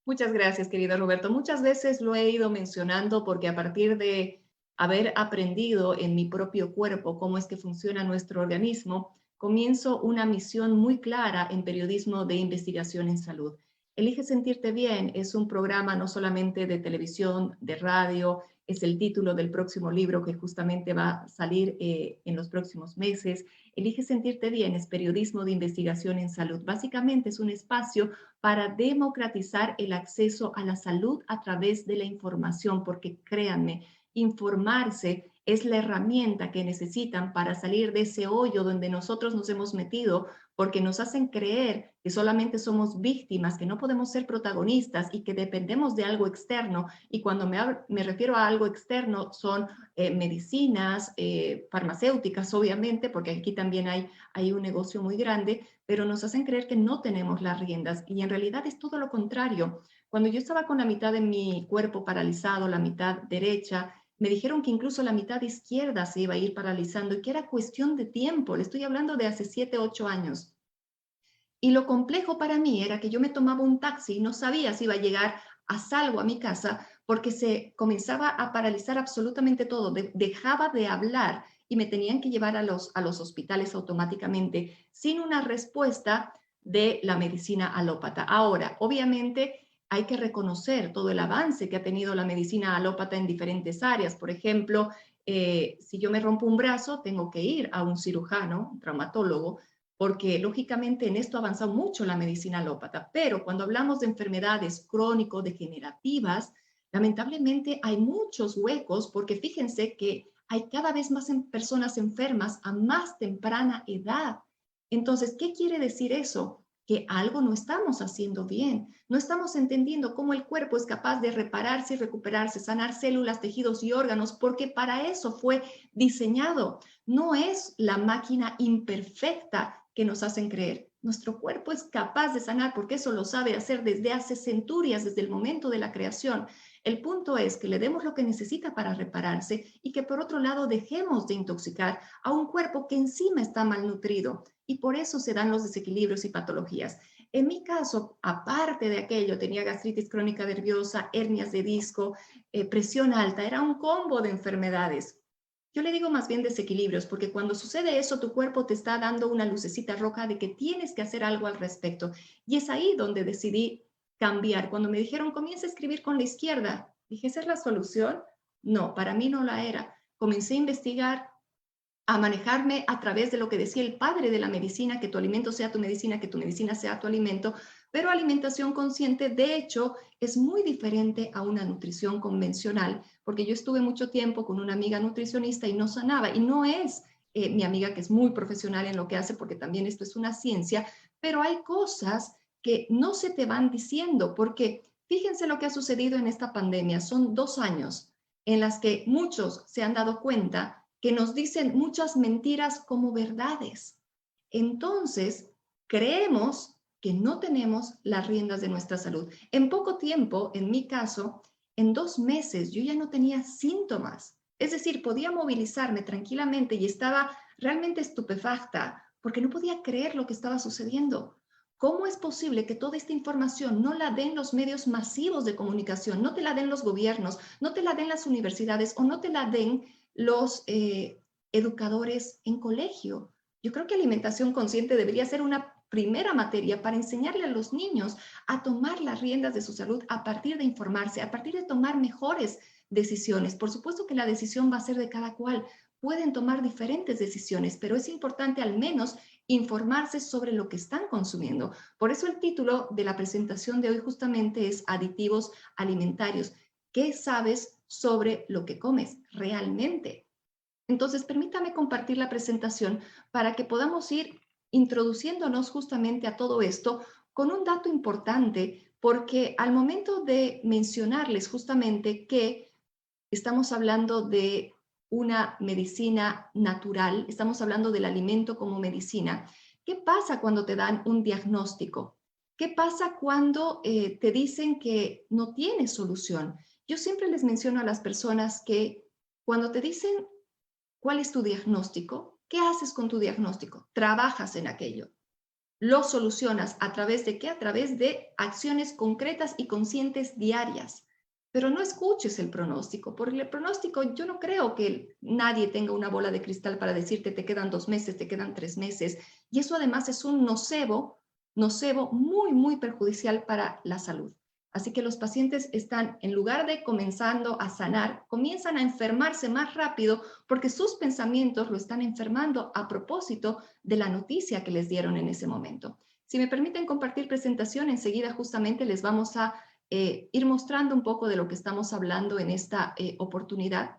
Muchas gracias, querido Roberto. Muchas veces lo he ido mencionando porque a partir de haber aprendido en mi propio cuerpo cómo es que funciona nuestro organismo, comienzo una misión muy clara en periodismo de investigación en salud. Elige sentirte bien es un programa no solamente de televisión, de radio, es el título del próximo libro que justamente va a salir en los próximos meses. Elige sentirte bien es periodismo de investigación en salud. Básicamente es un espacio para democratizar el acceso a la salud a través de la información, porque créanme, informarse es la herramienta que necesitan para salir de ese hoyo donde nosotros nos hemos metido, porque nos hacen creer que solamente somos víctimas, que no podemos ser protagonistas y que dependemos de algo externo. Y cuando me refiero a algo externo, son medicinas, farmacéuticas, obviamente, porque aquí también hay un negocio muy grande, pero nos hacen creer que no tenemos las riendas y en realidad es todo lo contrario. Cuando yo estaba con la mitad de mi cuerpo paralizado, la mitad derecha, me dijeron que incluso la mitad izquierda se iba a ir paralizando y que era cuestión de tiempo. Le estoy hablando de hace 7, 8 años. Y lo complejo para mí era que yo me tomaba un taxi y no sabía si iba a llegar a salvo a mi casa porque se comenzaba a paralizar absolutamente todo. Dejaba de hablar y me tenían que llevar a los hospitales automáticamente sin una respuesta de la medicina alópata. Ahora, obviamente, hay que reconocer todo el avance que ha tenido la medicina alópata en diferentes áreas. Por ejemplo, si yo me rompo un brazo, tengo que ir a un cirujano, un traumatólogo, porque lógicamente en esto ha avanzado mucho la medicina alópata, pero cuando hablamos de enfermedades crónico-degenerativas, lamentablemente hay muchos huecos porque fíjense que hay cada vez más personas enfermas a más temprana edad. Entonces, ¿qué quiere decir eso? Que algo no estamos haciendo bien, no estamos entendiendo cómo el cuerpo es capaz de repararse y recuperarse, sanar células, tejidos y órganos, porque para eso fue diseñado. No es la máquina imperfecta que nos hacen creer. Nuestro cuerpo es capaz de sanar porque eso lo sabe hacer desde hace centurias, desde el momento de la creación. El punto es que le demos lo que necesita para repararse y que por otro lado dejemos de intoxicar a un cuerpo que encima está malnutrido y por eso se dan los desequilibrios y patologías. En mi caso, aparte de aquello, tenía gastritis crónica nerviosa, hernias de disco, presión alta, era un combo de enfermedades. Yo le digo más bien desequilibrios, porque cuando sucede eso, tu cuerpo te está dando una lucecita roja de que tienes que hacer algo al respecto. Y es ahí donde decidí cambiar. Cuando me dijeron, comienza a escribir con la izquierda, dije, ¿esa es la solución? No, para mí no la era. Comencé a investigar, a manejarme a través de lo que decía el padre de la medicina, que tu alimento sea tu medicina, que tu medicina sea tu alimento, pero alimentación consciente, de hecho, es muy diferente a una nutrición convencional, porque yo estuve mucho tiempo con una amiga nutricionista y no sanaba, y no es mi amiga que es muy profesional en lo que hace, porque también esto es una ciencia, pero hay cosas que no se te van diciendo, porque fíjense lo que ha sucedido en esta pandemia, son 2 años en las que muchos se han dado cuenta que nos dicen muchas mentiras como verdades. Entonces, creemos que no tenemos las riendas de nuestra salud. En poco tiempo, en mi caso, en 2 meses yo ya no tenía síntomas. Es decir, podía movilizarme tranquilamente y estaba realmente estupefacta porque no podía creer lo que estaba sucediendo. ¿Cómo es posible que toda esta información no la den los medios masivos de comunicación, no te la den los gobiernos, no te la den las universidades o no te la den los educadores en colegio? Yo creo que alimentación consciente debería ser una primera materia para enseñarle a los niños a tomar las riendas de su salud a partir de informarse, a partir de tomar mejores decisiones. Por supuesto que la decisión va a ser de cada cual. Pueden tomar diferentes decisiones, pero es importante al menos informarse sobre lo que están consumiendo. Por eso el título de la presentación de hoy justamente es Aditivos Alimentarios. ¿Qué sabes sobre lo que comes realmente? Entonces, permítame compartir la presentación para que podamos ir introduciéndonos justamente a todo esto con un dato importante, porque al momento de mencionarles justamente que estamos hablando de una medicina natural, estamos hablando del alimento como medicina. ¿Qué pasa cuando te dan un diagnóstico? ¿Qué pasa cuando te dicen que no tienes solución? Yo siempre les menciono a las personas que cuando te dicen cuál es tu diagnóstico, ¿qué haces con tu diagnóstico? Trabajas en aquello. lo solucionas a través de ¿qué? A través de acciones concretas y conscientes diarias. Pero no escuches el pronóstico, porque el pronóstico yo no creo que nadie tenga una bola de cristal para decirte te quedan 2 meses, te quedan 3 meses. Y eso además es un nocebo muy, muy perjudicial para la salud. Así que los pacientes están, en lugar de comenzando a sanar, comienzan a enfermarse más rápido porque sus pensamientos lo están enfermando a propósito de la noticia que les dieron en ese momento. Si me permiten compartir presentación, enseguida justamente les vamos a ir mostrando un poco de lo que estamos hablando en esta oportunidad.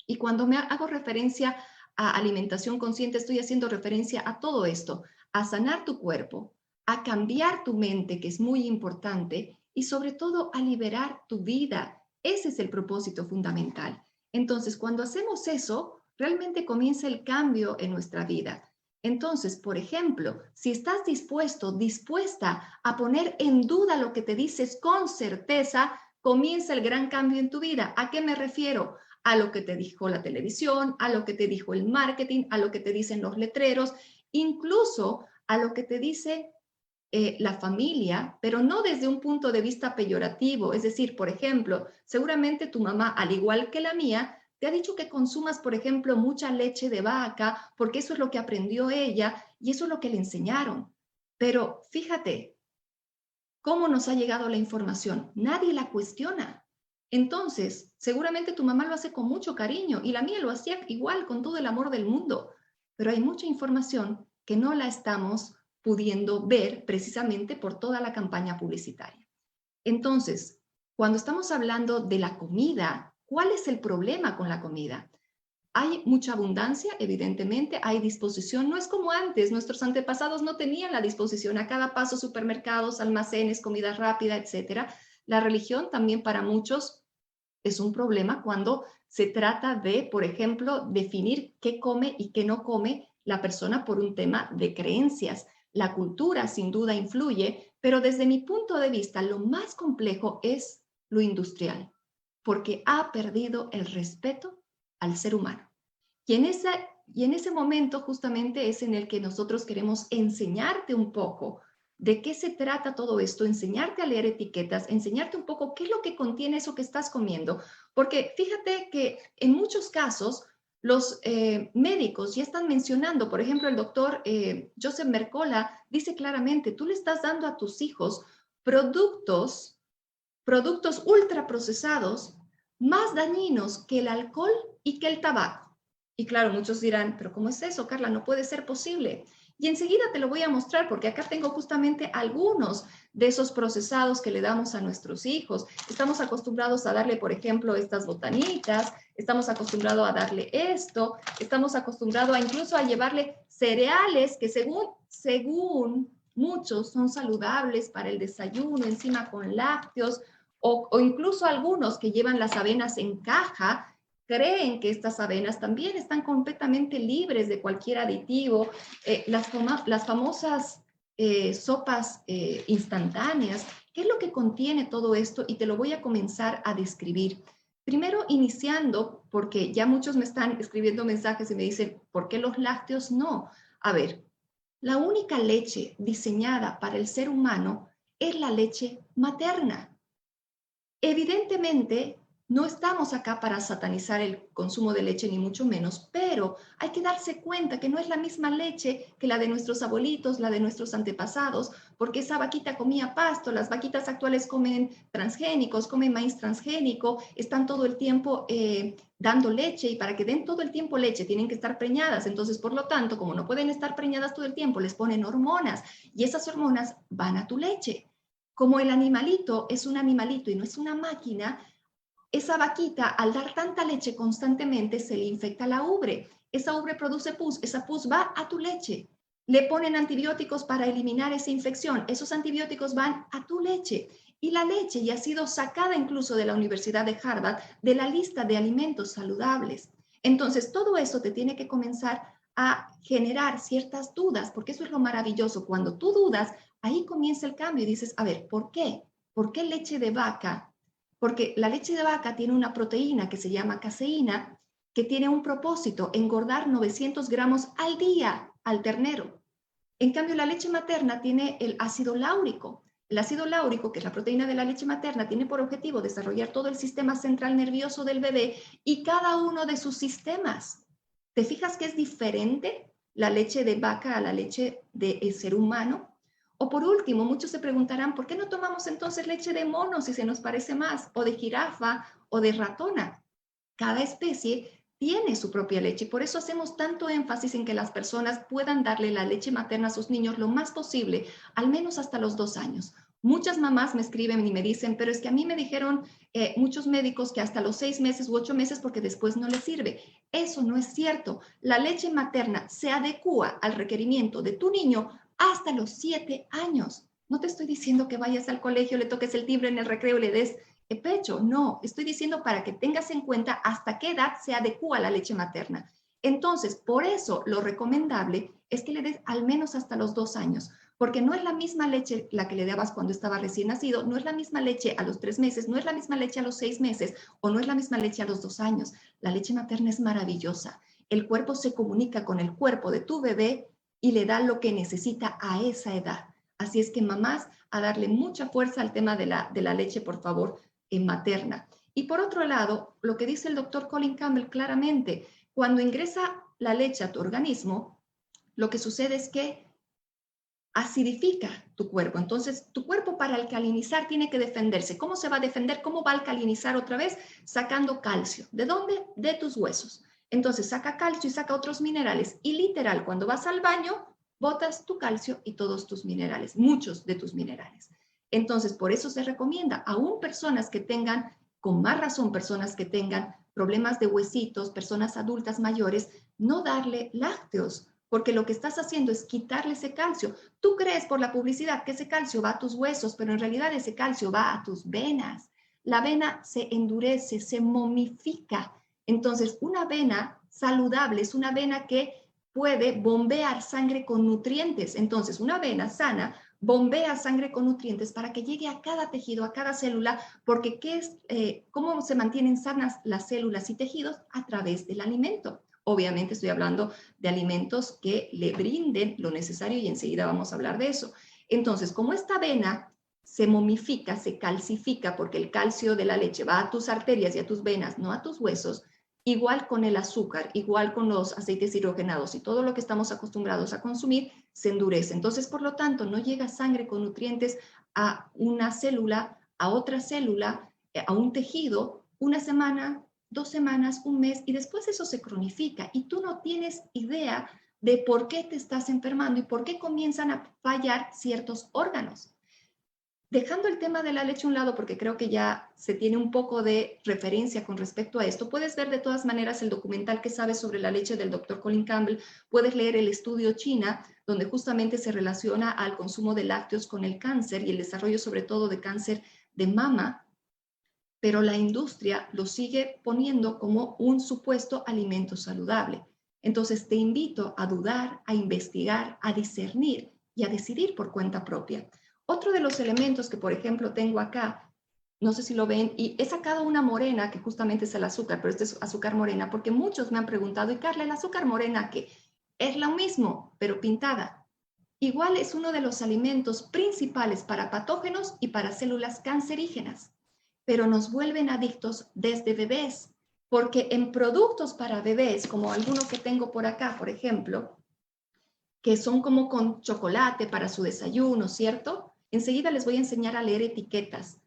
Y cuando me hago referencia a alimentación consciente, estoy haciendo referencia a todo esto, a sanar tu cuerpo, a cambiar tu mente, que es muy importante, y sobre todo a liberar tu vida. Ese es el propósito fundamental. Entonces, cuando hacemos eso, realmente comienza el cambio en nuestra vida. Entonces, por ejemplo, si estás dispuesta a poner en duda lo que te dices con certeza, comienza el gran cambio en tu vida. ¿A qué me refiero? A lo que te dijo la televisión, a lo que te dijo el marketing, a lo que te dicen los letreros, incluso a lo que te dice la familia, pero no desde un punto de vista peyorativo. Es decir, por ejemplo, seguramente tu mamá, al igual que la mía, te ha dicho que consumas, por ejemplo, mucha leche de vaca, porque eso es lo que aprendió ella y eso es lo que le enseñaron. Pero fíjate, ¿cómo nos ha llegado la información? Nadie la cuestiona. Entonces, seguramente tu mamá lo hace con mucho cariño y la mía lo hacía igual, con todo el amor del mundo. Pero hay mucha información que no la estamos pudiendo ver precisamente por toda la campaña publicitaria. Entonces, cuando estamos hablando de la comida, ¿cuál es el problema con la comida? Hay mucha abundancia, evidentemente, hay disposición. No es como antes, nuestros antepasados no tenían la disposición a cada paso, supermercados, almacenes, comida rápida, etcétera. La religión también para muchos es un problema cuando se trata de, por ejemplo, definir qué come y qué no come la persona por un tema de creencias. La cultura sin duda influye, pero desde mi punto de vista lo más complejo es lo industrial, porque ha perdido el respeto al ser humano. Y en ese momento justamente es en el que nosotros queremos enseñarte un poco de qué se trata todo esto, enseñarte a leer etiquetas, enseñarte un poco qué es lo que contiene eso que estás comiendo. Porque fíjate que en muchos casos los médicos ya están mencionando, por ejemplo, el doctor Joseph Mercola dice claramente, tú le estás dando a tus hijos productos, productos ultraprocesados más dañinos que el alcohol y que el tabaco. Y claro, muchos dirán, pero ¿cómo es eso, Carla? No puede ser posible. Y enseguida te lo voy a mostrar porque acá tengo justamente algunos de esos procesados que le damos a nuestros hijos. Estamos acostumbrados a darle, por ejemplo, estas botanitas, estamos acostumbrados a darle esto, estamos acostumbrados a incluso a llevarle cereales que según muchos son saludables para el desayuno, encima con lácteos, o incluso algunos que llevan las avenas en caja creen que estas avenas también están completamente libres de cualquier aditivo. Las famosas sopas instantáneas, ¿qué es lo que contiene todo esto? Y te lo voy a comenzar a describir. Primero, iniciando, porque ya muchos me están escribiendo mensajes y me dicen, ¿por qué los lácteos no? A ver, la única leche diseñada para el ser humano es la leche materna. Evidentemente, no estamos acá para satanizar el consumo de leche, ni mucho menos, pero hay que darse cuenta que no es la misma leche que la de nuestros abuelitos, la de nuestros antepasados, porque esa vaquita comía pasto, las vaquitas actuales comen transgénicos, comen maíz transgénico, están todo el tiempo dando leche y para que den todo el tiempo leche tienen que estar preñadas. Entonces, por lo tanto, como no pueden estar preñadas todo el tiempo, les ponen hormonas y esas hormonas van a tu leche. Como el animalito es un animalito y no es una máquina, esa vaquita al dar tanta leche constantemente se le infecta la ubre. Esa ubre produce pus, esa pus va a tu leche. Le ponen antibióticos para eliminar esa infección. Esos antibióticos van a tu leche. Y la leche ya ha sido sacada incluso de la Universidad de Harvard de la lista de alimentos saludables. Entonces, todo eso te tiene que comenzar a generar ciertas dudas, porque eso es lo maravilloso. Cuando tú dudas, ahí comienza el cambio y dices, a ver, ¿por qué? ¿Por qué leche de vaca? Porque la leche de vaca tiene una proteína que se llama caseína, que tiene un propósito, engordar 900 gramos al día al ternero. En cambio, la leche materna tiene el ácido láurico. El ácido láurico, que es la proteína de la leche materna, tiene por objetivo desarrollar todo el sistema central nervioso del bebé y cada uno de sus sistemas. ¿Te fijas que es diferente la leche de vaca a la leche del ser humano? O por último, muchos se preguntarán, ¿por qué no tomamos entonces leche de mono si se nos parece más? O de jirafa o de ratona. Cada especie tiene su propia leche y por eso hacemos tanto énfasis en que las personas puedan darle la leche materna a sus niños lo más posible, al menos hasta los 2 años. Muchas mamás me escriben y me dicen, pero es que a mí me dijeron muchos médicos que hasta los 6 meses u 8 meses porque después no les sirve. Eso no es cierto. La leche materna se adecúa al requerimiento de tu niño hasta los 7 años. No te estoy diciendo que vayas al colegio, le toques el timbre en el recreo y le des pecho. No, estoy diciendo para que tengas en cuenta hasta qué edad se adecúa la leche materna. Entonces, por eso lo recomendable es que le des al menos hasta los 2 años, porque no es la misma leche la que le dabas cuando estaba recién nacido, no es la misma leche a los 3 meses, no es la misma leche a los 6 meses o no es la misma leche a los 2 años. La leche materna es maravillosa. El cuerpo se comunica con el cuerpo de tu bebé y le da lo que necesita a esa edad. Así es que mamás, a darle mucha fuerza al tema de la leche, por favor, materna. Y por otro lado, lo que dice el doctor Colin Campbell claramente, cuando ingresa la leche a tu organismo, lo que sucede es que acidifica tu cuerpo. Entonces, tu cuerpo para alcalinizar tiene que defenderse. ¿Cómo se va a defender? ¿Cómo va a alcalinizar otra vez? Sacando calcio. ¿De dónde? De tus huesos. Entonces, saca calcio y saca otros minerales. Y literal, cuando vas al baño, botas tu calcio y todos tus minerales, muchos de tus minerales. Entonces, por eso se recomienda, aún personas que tengan, con más razón, personas que tengan problemas de huesitos, personas adultas mayores, no darle lácteos, porque lo que estás haciendo es quitarle ese calcio. Tú crees por la publicidad que ese calcio va a tus huesos, pero en realidad ese calcio va a tus venas. La vena se endurece, se momifica. Entonces, una vena saludable es una vena que puede bombear sangre con nutrientes. Entonces, una vena sana bombea sangre con nutrientes para que llegue a cada tejido, a cada célula, porque ¿cómo se mantienen sanas las células y tejidos? A través del alimento. Obviamente estoy hablando de alimentos que le brinden lo necesario y enseguida vamos a hablar de eso. Entonces, como esta vena se momifica, se calcifica, porque el calcio de la leche va a tus arterias y a tus venas, no a tus huesos, igual con el azúcar, igual con los aceites hidrogenados y todo lo que estamos acostumbrados a consumir, se endurece. Entonces, por lo tanto, no llega sangre con nutrientes a una célula, a otra célula, a un tejido, una semana, 2 semanas, un mes, y después eso se cronifica y tú no tienes idea de por qué te estás enfermando y por qué comienzan a fallar ciertos órganos. Dejando el tema de la leche a un lado, porque creo que ya se tiene un poco de referencia con respecto a esto, puedes ver de todas maneras el documental que sabes sobre la leche del Dr. Colin Campbell, puedes leer el estudio China, donde justamente se relaciona al consumo de lácteos con el cáncer y el desarrollo sobre todo de cáncer de mama, pero la industria lo sigue poniendo como un supuesto alimento saludable. Entonces te invito a dudar, a investigar, a discernir y a decidir por cuenta propia. Otro de los elementos que, por ejemplo, tengo acá, no sé si lo ven, y he sacado una morena que justamente es el azúcar, pero este es azúcar morena, porque muchos me han preguntado, y Carla, ¿el azúcar morena qué? Es lo mismo, pero pintada. Igual es uno de los alimentos principales para patógenos y para células cancerígenas, pero nos vuelven adictos desde bebés, porque en productos para bebés, como alguno que tengo por acá, por ejemplo, que son como con chocolate para su desayuno, ¿cierto? Enseguida les voy a enseñar a leer etiquetas.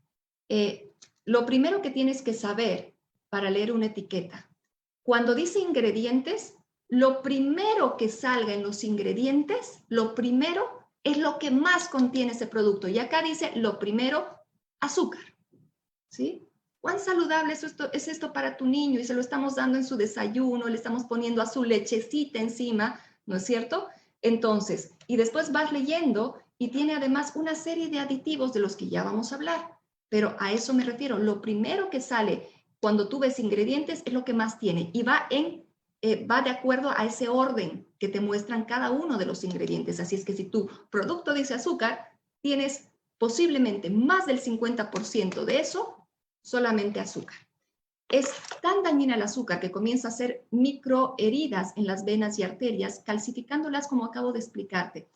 Lo primero que tienes que saber para leer una etiqueta, cuando dice ingredientes, lo primero que salga en los ingredientes, lo primero es lo que más contiene ese producto. Y acá dice lo primero, azúcar, ¿sí? ¿Cuán saludable es esto para tu niño? Y se lo estamos dando en su desayuno, le estamos poniendo a su lechecita encima, ¿no es cierto? Entonces, y después vas leyendo y tiene además una serie de aditivos de los que ya vamos a hablar. Pero a eso me refiero. Lo primero que sale cuando tú ves ingredientes es lo que más tiene y va de acuerdo a ese orden que te muestran cada uno de los ingredientes. Así es que si tu producto dice azúcar, tienes posiblemente más del 50% de eso solamente azúcar. Es tan dañina el azúcar que comienza a hacer microheridas en las venas y arterias, calcificándolas como acabo de explicarte.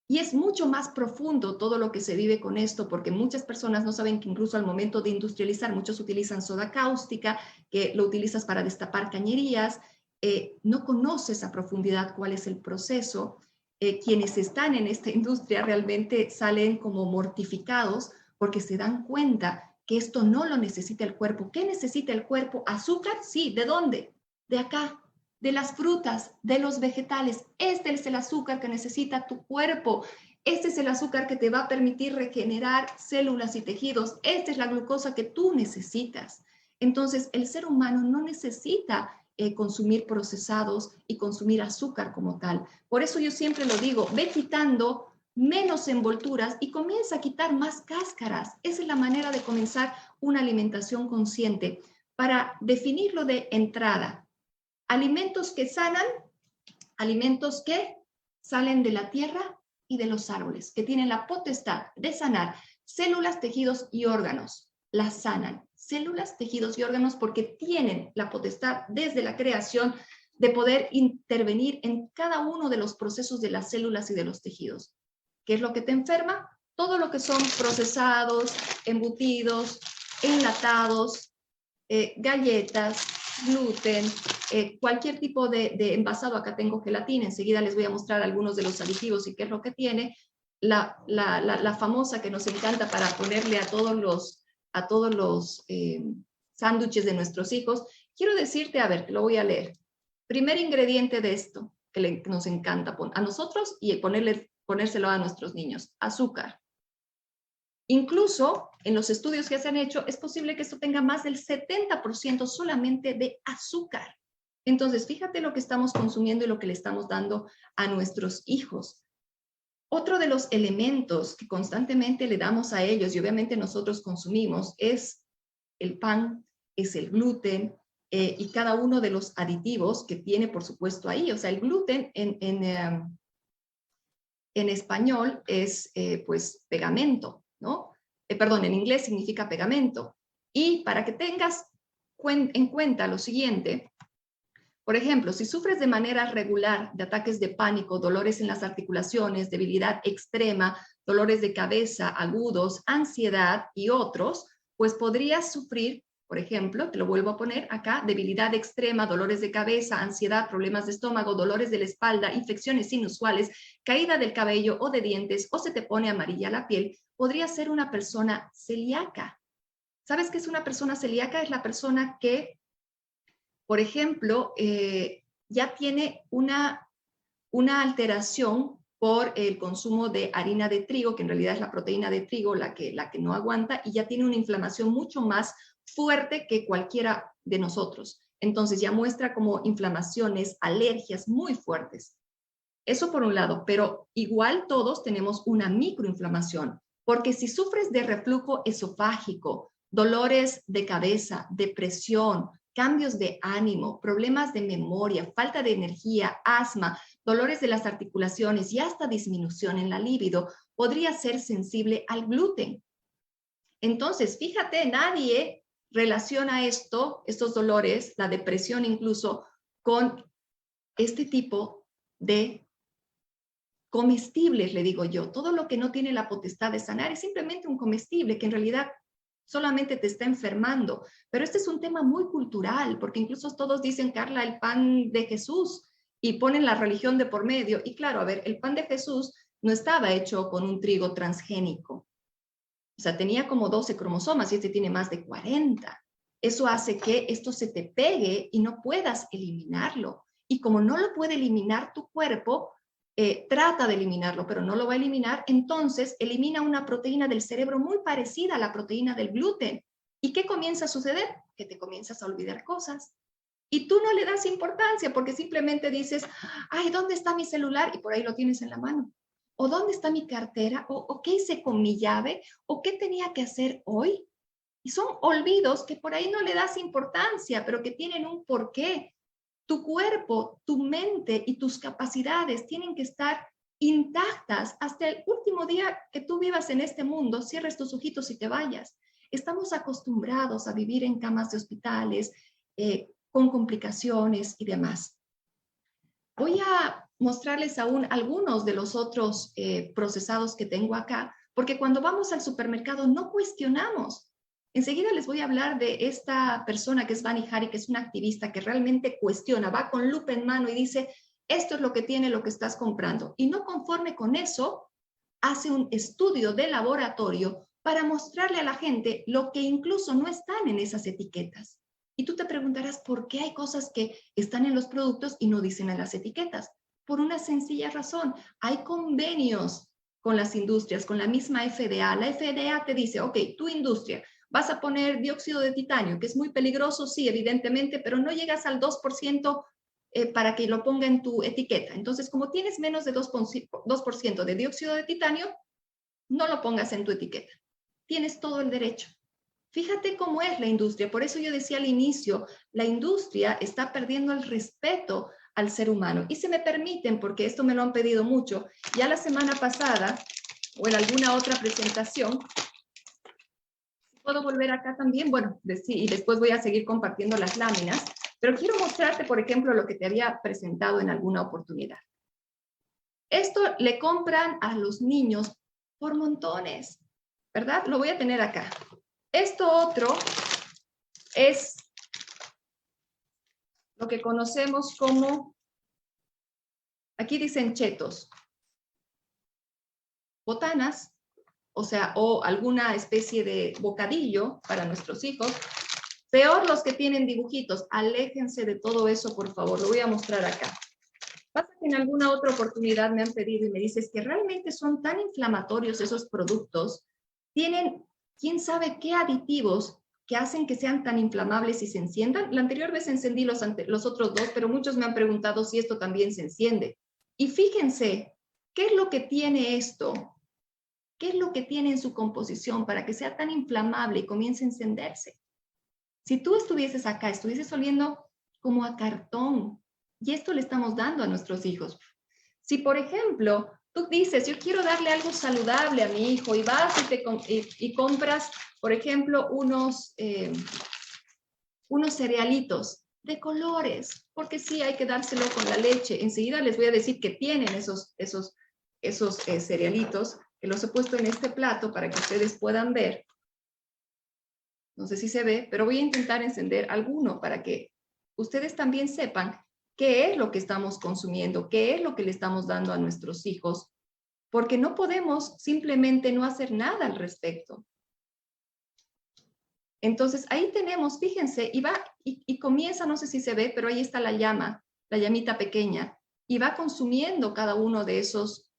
Y es mucho más profundo todo lo que se vive con esto, porque muchas personas no saben que incluso al momento de industrializar, muchos utilizan soda cáustica, que lo utilizas para destapar cañerías, no conoces a profundidad cuál es el proceso. Quienes están en esta industria realmente salen como mortificados porque se dan cuenta que esto no lo necesita el cuerpo. ¿Qué necesita el cuerpo? ¿Azúcar? Sí. ¿De dónde? De acá, de las frutas, de los vegetales. Este es el azúcar que necesita tu cuerpo. Este es el azúcar que te va a permitir regenerar células y tejidos. Esta es la glucosa que tú necesitas. Entonces, el ser humano no necesita consumir procesados y consumir azúcar como tal. Por eso yo siempre lo digo, ve quitando menos envolturas y comienza a quitar más cáscaras. Esa es la manera de comenzar una alimentación consciente. Para definirlo de entrada, alimentos que sanan, alimentos que salen de la tierra y de los árboles, que tienen la potestad de sanar células, tejidos y órganos. Las sanan, células, tejidos y órganos, porque tienen la potestad desde la creación de poder intervenir en cada uno de los procesos de las células y de los tejidos. ¿Qué es lo que te enferma? Todo lo que son procesados, embutidos, enlatados, galletas, gluten, cualquier tipo de envasado. Acá tengo gelatina, enseguida les voy a mostrar algunos de los aditivos y qué es lo que tiene. La famosa que nos encanta para ponerle a todos los sándwiches de nuestros hijos. Quiero decirte, a ver, lo voy a leer. Primer ingrediente de esto, que nos encanta a nosotros y ponérselo a nuestros niños, azúcar. Incluso en los estudios que se han hecho, es posible que esto tenga más del 70% solamente de azúcar. Entonces, fíjate lo que estamos consumiendo y lo que le estamos dando a nuestros hijos. Otro de los elementos que constantemente le damos a ellos, y obviamente nosotros consumimos, es el pan, es el gluten, y cada uno de los aditivos que tiene, por supuesto, ahí. O sea, el gluten en español es, pues, pegamento, ¿no? Perdón, en inglés significa pegamento. Y para que tengas en cuenta lo siguiente, por ejemplo, si sufres de manera regular de ataques de pánico, dolores en las articulaciones, debilidad extrema, dolores de cabeza agudos, ansiedad y otros, pues podrías sufrir, por ejemplo, te lo vuelvo a poner acá, debilidad extrema, dolores de cabeza, ansiedad, problemas de estómago, dolores de la espalda, infecciones inusuales, caída del cabello o de dientes, o se te pone amarilla la piel, podría ser una persona celíaca. ¿Sabes qué es una persona celíaca? Es la persona que, por ejemplo, ya tiene una alteración por el consumo de harina de trigo, que en realidad es la proteína de trigo la que no aguanta, y ya tiene una inflamación mucho más fuerte que cualquiera de nosotros. Entonces ya muestra como inflamaciones, alergias muy fuertes. Eso por un lado, pero igual todos tenemos una microinflamación, porque si sufres de reflujo esofágico, dolores de cabeza, depresión, cambios de ánimo, problemas de memoria, falta de energía, asma, dolores de las articulaciones y hasta disminución en la libido, podría ser sensible al gluten. Entonces, fíjate, nadie relaciona estos dolores, la depresión incluso, con este tipo de comestibles, le digo yo. Todo lo que no tiene la potestad de sanar es simplemente un comestible que en realidad solamente te está enfermando. Pero este es un tema muy cultural, porque incluso todos dicen, Carla, el pan de Jesús, y ponen la religión de por medio. Y claro, a ver, el pan de Jesús no estaba hecho con un trigo transgénico. O sea, tenía como 12 cromosomas y este tiene más de 40. Eso hace que esto se te pegue y no puedas eliminarlo. Y como no lo puede eliminar tu cuerpo, trata de eliminarlo, pero no lo va a eliminar, entonces elimina una proteína del cerebro muy parecida a la proteína del gluten. ¿Y qué comienza a suceder? Que te comienzas a olvidar cosas. Y tú no le das importancia porque simplemente dices, ay, ¿dónde está mi celular? Y por ahí lo tienes en la mano. ¿O dónde está mi cartera? ¿O qué hice con mi llave? ¿O qué tenía que hacer hoy? Y son olvidos que por ahí no le das importancia, pero que tienen un porqué. Tu cuerpo, tu mente y tus capacidades tienen que estar intactas hasta el último día que tú vivas en este mundo. Cierres tus ojitos y te vayas. Estamos acostumbrados a vivir en camas de hospitales, con complicaciones y demás. Voy a mostrarles aún algunos de los otros procesados que tengo acá, porque cuando vamos al supermercado no cuestionamos. Enseguida les voy a hablar de esta persona que es Vani Hari, que es una activista que realmente cuestiona, va con lupa en mano y dice, esto es lo que tiene lo que estás comprando. Y no conforme con eso, hace un estudio de laboratorio para mostrarle a la gente lo que incluso no están en esas etiquetas. Y tú te preguntarás, ¿por qué hay cosas que están en los productos y no dicen en las etiquetas? Por una sencilla razón, hay convenios con las industrias, con la misma FDA. La FDA te dice, ok, tu industria, vas a poner dióxido de titanio, que es muy peligroso, sí, evidentemente, pero no llegas al 2% para que lo ponga en tu etiqueta. Entonces, como tienes menos de 2% de dióxido de titanio, no lo pongas en tu etiqueta. Tienes todo el derecho. Fíjate cómo es la industria. Por eso yo decía al inicio, la industria está perdiendo el respeto al ser humano. Y se me permiten, porque esto me lo han pedido mucho, ya la semana pasada o en alguna otra presentación, puedo volver acá también, bueno, sí, y después voy a seguir compartiendo las láminas, pero quiero mostrarte, por ejemplo, lo que te había presentado en alguna oportunidad. Esto le compran a los niños por montones, ¿verdad? Lo voy a tener acá. Esto otro es lo que conocemos como, aquí dicen chetos, botanas, o sea, o alguna especie de bocadillo para nuestros hijos. Peor los que tienen dibujitos, aléjense de todo eso, por favor, lo voy a mostrar acá. Pasa que en alguna otra oportunidad me han pedido y me dices que realmente son tan inflamatorios esos productos, tienen quién sabe qué aditivos que hacen que sean tan inflamables y se enciendan. La anterior vez encendí los otros dos, pero muchos me han preguntado si esto también se enciende. Y fíjense, ¿qué es lo que tiene esto? ¿Qué es lo que tiene en su composición para que sea tan inflamable y comience a encenderse? Si tú estuvieses acá, estuvieses oliendo como a cartón, y esto le estamos dando a nuestros hijos. Si, por ejemplo, tú dices, yo quiero darle algo saludable a mi hijo y vas y compras, por ejemplo, unos cerealitos de colores, porque sí hay que dárselo con la leche. Enseguida les voy a decir que tienen esos cerealitos, que los he puesto en este plato para que ustedes puedan ver. No sé si se ve, pero voy a intentar encender alguno para que ustedes también sepan qué es lo que estamos consumiendo, qué es lo que le estamos dando a nuestros hijos, porque no podemos simplemente no hacer nada al respecto. Entonces, ahí tenemos, fíjense, y comienza, no sé si se ve, pero ahí está la llama, la llamita pequeña, y va consumiendo cada uno de esos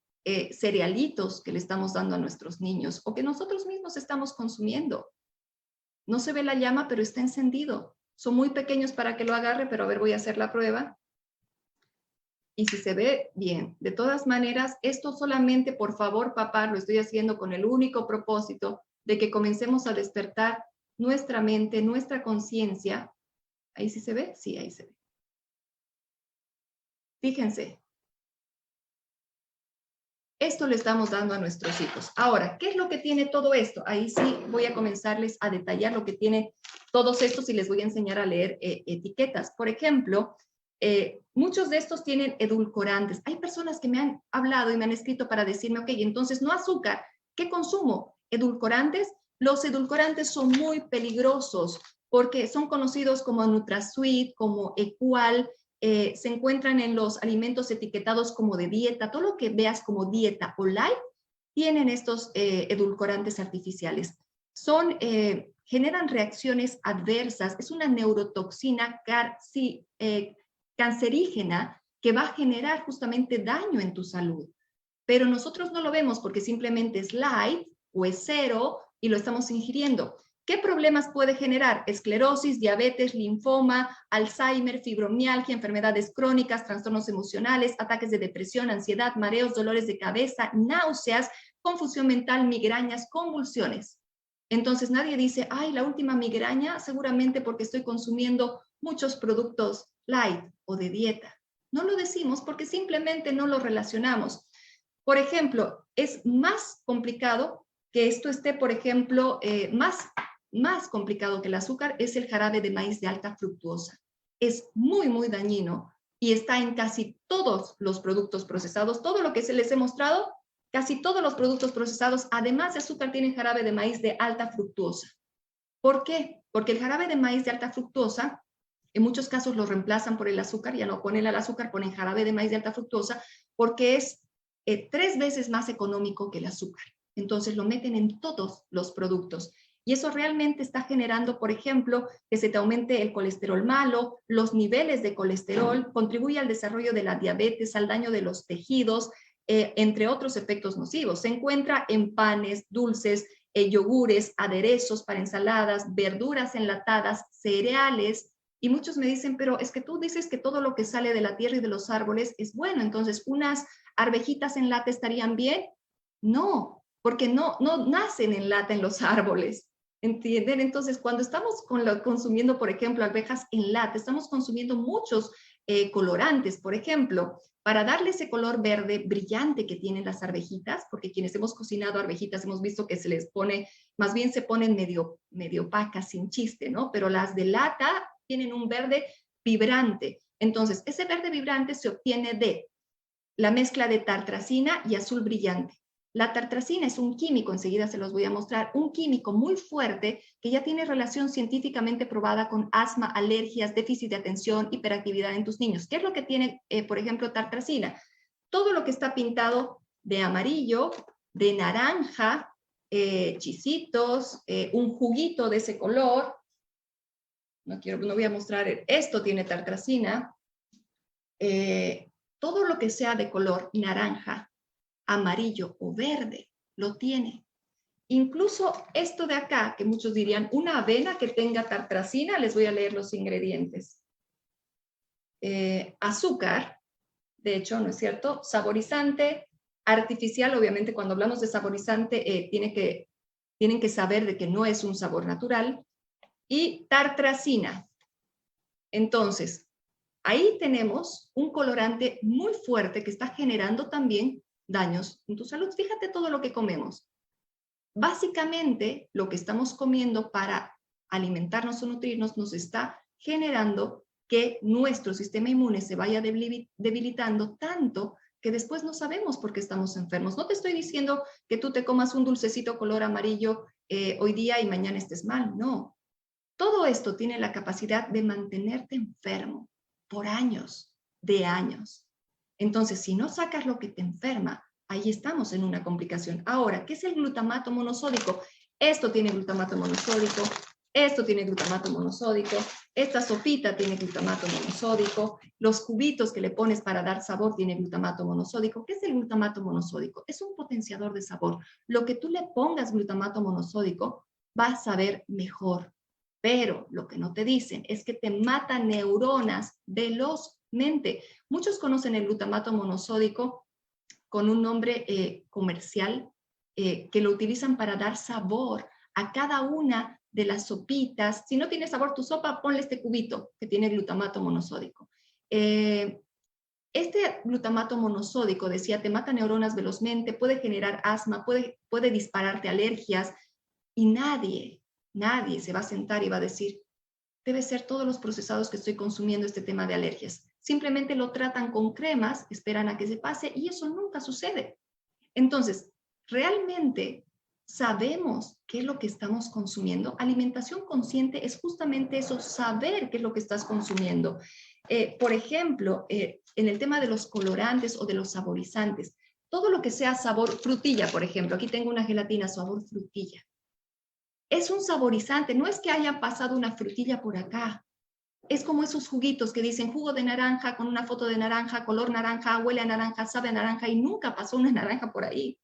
cerealitos que le estamos dando a nuestros niños o que nosotros mismos estamos consumiendo. No se ve la llama, pero está encendido. Son muy pequeños para que lo agarre, pero a ver, voy a hacer la prueba. Y si se ve, bien. De todas maneras, esto solamente, por favor, papá, lo estoy haciendo con el único propósito de que comencemos a despertar nuestra mente, nuestra conciencia. ¿Ahí sí se ve? Sí, ahí se ve. Fíjense. Esto le estamos dando a nuestros hijos. Ahora, ¿qué es lo que tiene todo esto? Ahí sí voy a comenzarles a detallar lo que tiene todos estos y les voy a enseñar a leer etiquetas. Por ejemplo, muchos de estos tienen edulcorantes. Hay personas que me han hablado y me han escrito para decirme, ok, entonces no azúcar, ¿qué consumo? ¿Edulcorantes? Los edulcorantes son muy peligrosos porque son conocidos como NutraSweet, como Equal, se encuentran en los alimentos etiquetados como de dieta, todo lo que veas como dieta o light, tienen estos edulcorantes artificiales. Generan reacciones adversas, es una neurotoxina cancerígena que va a generar justamente daño en tu salud. Pero nosotros no lo vemos porque simplemente es light o es cero y lo estamos ingiriendo. ¿Qué problemas puede generar? Esclerosis, diabetes, linfoma, Alzheimer, fibromialgia, enfermedades crónicas, trastornos emocionales, ataques de depresión, ansiedad, mareos, dolores de cabeza, náuseas, confusión mental, migrañas, convulsiones. Entonces nadie dice, ay, la última migraña seguramente porque estoy consumiendo muchos productos light o de dieta. No lo decimos porque simplemente no lo relacionamos. Por ejemplo, es más complicado que esto esté, por ejemplo, más complicado que el azúcar es el jarabe de maíz de alta fructuosa. Es muy, muy dañino y está en casi todos los productos procesados. Todo lo que se les he mostrado, casi todos los productos procesados, además de azúcar, tienen jarabe de maíz de alta fructuosa. ¿Por qué? Porque el jarabe de maíz de alta fructuosa, en muchos casos lo reemplazan por el azúcar, ya no ponen el azúcar, ponen jarabe de maíz de alta fructuosa, porque es 3 veces más económico que el azúcar. Entonces lo meten en todos los productos. Y eso realmente está generando, por ejemplo, que se te aumente el colesterol malo, los niveles de colesterol, contribuye al desarrollo de la diabetes, al daño de los tejidos, entre otros efectos nocivos. Se encuentra en panes, dulces, yogures, aderezos para ensaladas, verduras enlatadas, cereales. Y muchos me dicen, pero es que tú dices que todo lo que sale de la tierra y de los árboles es bueno, entonces unas arvejitas en lata estarían bien. No, porque no nacen en lata en los árboles. ¿Entienden? Entonces, cuando estamos consumiendo, por ejemplo, arvejas en lata, estamos consumiendo muchos colorantes, por ejemplo, para darle ese color verde brillante que tienen las arvejitas, porque quienes hemos cocinado arvejitas hemos visto que se les pone, más bien se ponen medio opacas, sin chiste, ¿no? Pero las de lata tienen un verde vibrante. Entonces, ese verde vibrante se obtiene de la mezcla de tartrazina y azul brillante. La tartrazina es un químico, enseguida se los voy a mostrar, un químico muy fuerte que ya tiene relación científicamente probada con asma, alergias, déficit de atención, hiperactividad en tus niños. ¿Qué es lo que tiene, por ejemplo, tartrazina? Todo lo que está pintado de amarillo, de naranja, chisitos, un juguito de ese color. No voy a mostrar, esto tiene tartrazina. Todo lo que sea de color naranja, amarillo o verde, lo tiene. Incluso esto de acá, que muchos dirían, una avena que tenga tartrazina, les voy a leer los ingredientes. Azúcar, de hecho, ¿no es cierto? Saborizante, artificial, obviamente cuando hablamos de saborizante, tienen que saber de que no es un sabor natural, y tartrazina. Entonces, ahí tenemos un colorante muy fuerte que está generando también daños en tu salud. Fíjate todo lo que comemos. Básicamente, lo que estamos comiendo para alimentarnos o nutrirnos nos está generando que nuestro sistema inmune se vaya debilitando tanto que después no sabemos por qué estamos enfermos. No te estoy diciendo que tú te comas un dulcecito color amarillo hoy día y mañana estés mal, no. Todo esto tiene la capacidad de mantenerte enfermo por años, de años. Entonces, si no sacas lo que te enferma, ahí estamos en una complicación. Ahora, ¿qué es el glutamato monosódico? Esto tiene glutamato monosódico, esto tiene glutamato monosódico, esta sopita tiene glutamato monosódico, los cubitos que le pones para dar sabor tiene glutamato monosódico. ¿Qué es el glutamato monosódico? Es un potenciador de sabor. Lo que tú le pongas glutamato monosódico va a saber mejor. Pero lo que no te dicen es que te mata neuronas velozmente. Muchos conocen el glutamato monosódico con un nombre comercial que lo utilizan para dar sabor a cada una de las sopitas. Si no tiene sabor tu sopa, ponle este cubito que tiene glutamato monosódico. Este glutamato monosódico, decía, te mata neuronas velozmente, puede generar asma, puede dispararte alergias, y nadie se va a sentar y va a decir, debe ser todos los procesados que estoy consumiendo este tema de alergias. Simplemente lo tratan con cremas, esperan a que se pase y eso nunca sucede. Entonces, ¿realmente sabemos qué es lo que estamos consumiendo? Alimentación consciente es justamente eso, saber qué es lo que estás consumiendo. Por ejemplo, en el tema de los colorantes o de los saborizantes, todo lo que sea sabor frutilla, por ejemplo, aquí tengo una gelatina sabor frutilla. Es un saborizante, no es que haya pasado una frutilla por acá. Es como esos juguitos que dicen jugo de naranja con una foto de naranja, color naranja, huele a naranja, sabe a naranja y nunca pasó una naranja por ahí.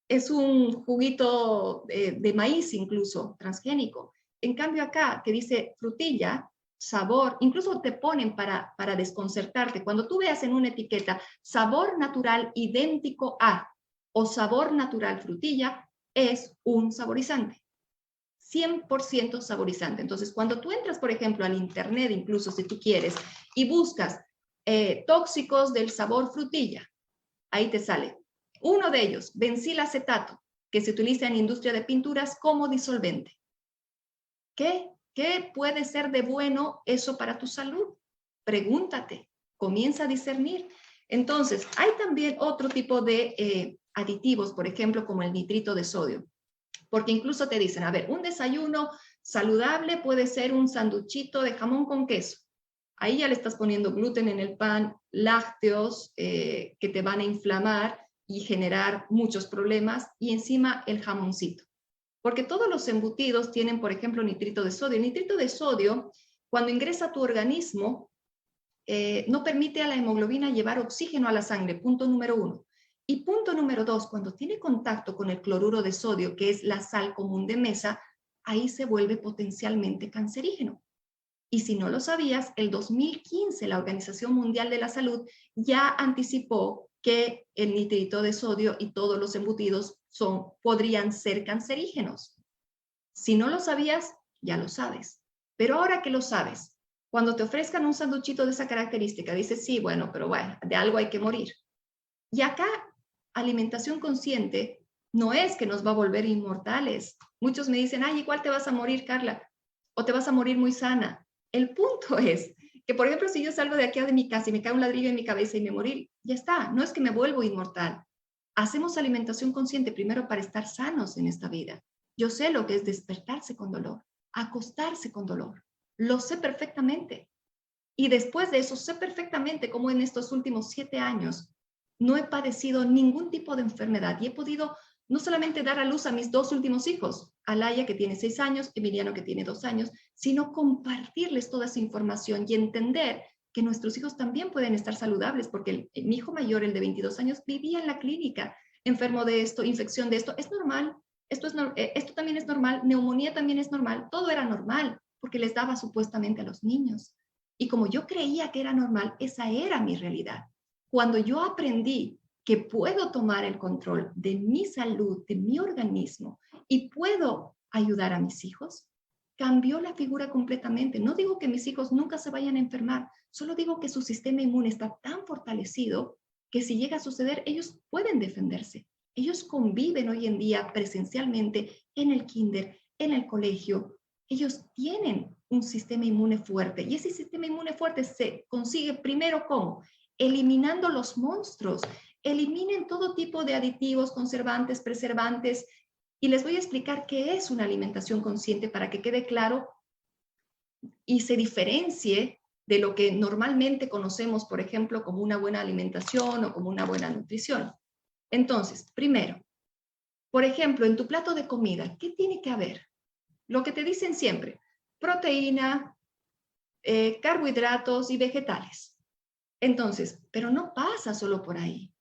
Es un juguito de maíz incluso, transgénico. En cambio acá, que dice frutilla, sabor, incluso te ponen para desconcertarte. Cuando tú veas en una etiqueta sabor natural idéntico a o sabor natural frutilla, es un saborizante. 100% saborizante. Entonces, cuando tú entras, por ejemplo, al internet, incluso si tú quieres, y buscas tóxicos del sabor frutilla, ahí te sale. Uno de ellos, bencilacetato, que se utiliza en industria de pinturas como disolvente. ¿Qué puede ser de bueno eso para tu salud? Pregúntate. comienza a discernir. Entonces, hay también otro tipo de aditivos, por ejemplo, como el nitrito de sodio, porque incluso te dicen, a ver, un desayuno saludable puede ser un sanduchito de jamón con queso. Ahí ya le estás poniendo gluten en el pan, lácteos que te van a inflamar y generar muchos problemas, y encima el jamoncito. Porque todos los embutidos tienen, por ejemplo, nitrito de sodio. El nitrito de sodio, cuando ingresa a tu organismo, no permite a la hemoglobina llevar oxígeno a la sangre, punto número 1. Y punto número 2, cuando tiene contacto con el cloruro de sodio, que es la sal común de mesa, ahí se vuelve potencialmente cancerígeno. Y si no lo sabías, el 2015 la Organización Mundial de la Salud ya anticipó que el nitrito de sodio y todos los embutidos podrían ser cancerígenos. Si no lo sabías, ya lo sabes. Pero ahora que lo sabes, cuando te ofrezcan un sanduchito de esa característica, dices, sí, bueno, pero bueno, de algo hay que morir. Y acá, alimentación consciente no es que nos va a volver inmortales. Muchos me dicen, ay, igual te vas a morir, Carla, o te vas a morir muy sana. El punto es que, por ejemplo, si yo salgo de aquí de mi casa y me cae un ladrillo en mi cabeza y me morí, ya está, no es que me vuelvo inmortal. Hacemos alimentación consciente primero para estar sanos en esta vida. Yo sé lo que es despertarse con dolor, acostarse con dolor. Lo sé perfectamente. Y después de eso, sé perfectamente cómo en estos últimos 7 años no he padecido ningún tipo de enfermedad y he podido no solamente dar a luz a mis 2 últimos hijos, Alaya que tiene 6 años, Emiliano que tiene 2 años, sino compartirles toda esa información y entender que nuestros hijos también pueden estar saludables, porque mi hijo mayor, el de 22 años, vivía en la clínica, enfermo de esto, infección de esto, es normal, esto también es normal, neumonía también es normal, todo era normal, porque les daba supuestamente a los niños. Y como yo creía que era normal, esa era mi realidad. Cuando yo aprendí que puedo tomar el control de mi salud, de mi organismo, y puedo ayudar a mis hijos, cambió la figura completamente. No digo que mis hijos nunca se vayan a enfermar, solo digo que su sistema inmune está tan fortalecido que si llega a suceder, ellos pueden defenderse. Ellos conviven hoy en día presencialmente en el kinder, en el colegio. Ellos tienen un sistema inmune fuerte y ese sistema inmune fuerte se consigue primero ¿cómo? Eliminando los monstruos. Eliminen todo tipo de aditivos, conservantes, preservantes, y les voy a explicar qué es una alimentación consciente para que quede claro y se diferencie de lo que normalmente conocemos, por ejemplo, como una buena alimentación o como una buena nutrición. Entonces, primero, por ejemplo, en tu plato de comida, ¿qué tiene que haber? Lo que te dicen siempre, proteína, carbohidratos y vegetales. Entonces, pero no pasa solo por ahí.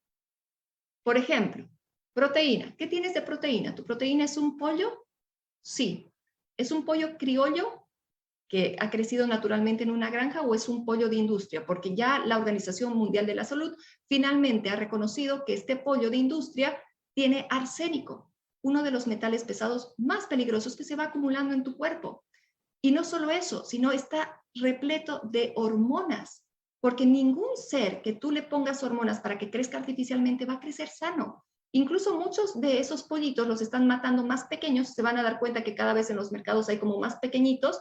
Por ejemplo, proteína. ¿Qué tienes de proteína? ¿Tu proteína es un pollo? Sí. ¿Es un pollo criollo que ha crecido naturalmente en una granja o es un pollo de industria? Porque ya la Organización Mundial de la Salud finalmente ha reconocido que este pollo de industria tiene arsénico, uno de los metales pesados más peligrosos que se va acumulando en tu cuerpo. Y no solo eso, sino está repleto de hormonas, porque ningún ser que tú le pongas hormonas para que crezca artificialmente va a crecer sano. Incluso muchos de esos pollitos los están matando más pequeños, se van a dar cuenta que cada vez en los mercados hay como más pequeñitos.